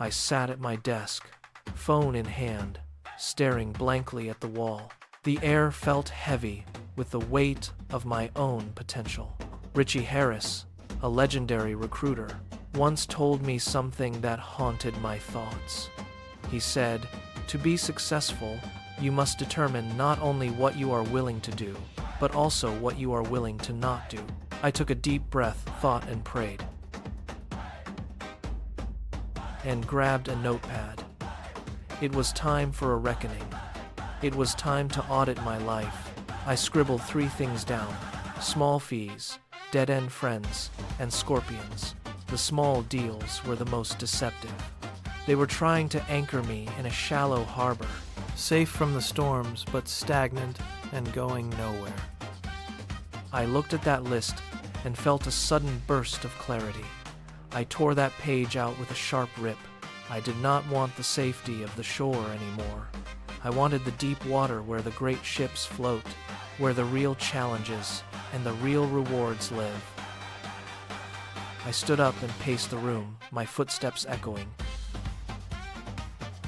I sat at my desk, phone in hand, staring blankly at the wall. The air felt heavy with the weight of my own potential. Horace, a legendary recruiter, once told me something that haunted my thoughts. He said, "To be successful, you must determine not only what you are willing to do, but also what you are willing to not do." I took a deep breath, thought, and prayed, and grabbed a notepad. It was time for a reckoning. It was time to audit my life. I scribbled 3 things down: small fees, dead-end friends, and scorpions. The small deals were the most deceptive. They were trying to anchor me in a shallow harbor, safe from the storms, but stagnant and going nowhere. I looked at that list and felt a sudden burst of clarity. I tore that page out with a sharp rip. I did not want the safety of the shore anymore. I wanted the deep water where the great ships float, where the real challenges and the real rewards live. I stood up and paced the room, my footsteps echoing.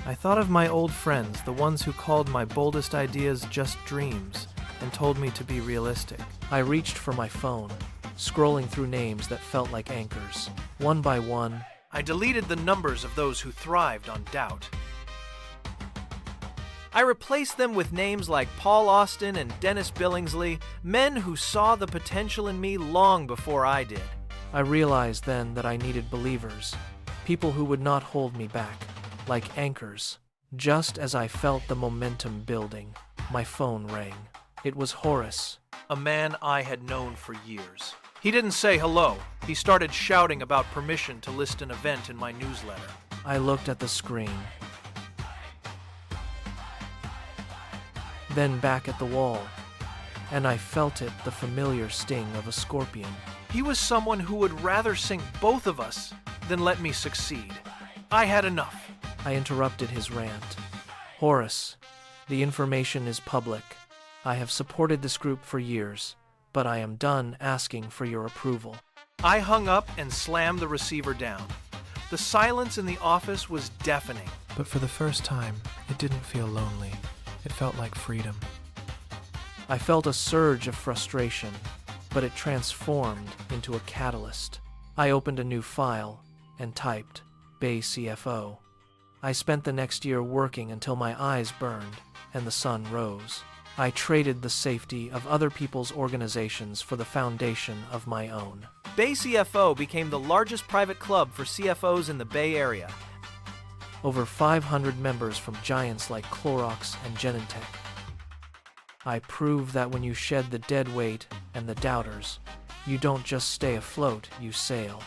I thought of my old friends, the ones who called my boldest ideas just dreams, and told me to be realistic. I reached for my phone, scrolling through names that felt like anchors. One by one, I deleted the numbers of those who thrived on doubt. I replaced them with names like Paul Austin and Dennis Billingsley, men who saw the potential in me long before I did. I realized then that I needed believers, people who would not hold me back, like anchors. Just as I felt the momentum building, my phone rang. It was Horace, a man I had known for years. He didn't say hello. He started shouting about permission to list an event in my newsletter. I looked at the screen, then back at the wall, and I felt it, the familiar sting of a scorpion. He was someone who would rather sink both of us than let me succeed. I had enough. I interrupted his rant. "Horace, the information is public. I have supported this group for years, but I am done asking for your approval." I hung up and slammed the receiver down. The silence in the office was deafening. But for the first time, it didn't feel lonely. It felt like freedom. I felt a surge of frustration, but it transformed into a catalyst. I opened a new file and typed BayCFO. I spent the next year working until my eyes burned and the sun rose. I traded the safety of other people's organizations for the foundation of my own. BayCFO became the largest private club for CFOs in the Bay Area. Over 500 members from giants like Clorox and Genentech. I proved that when you shed the dead weight and the doubters, you don't just stay afloat, you sail.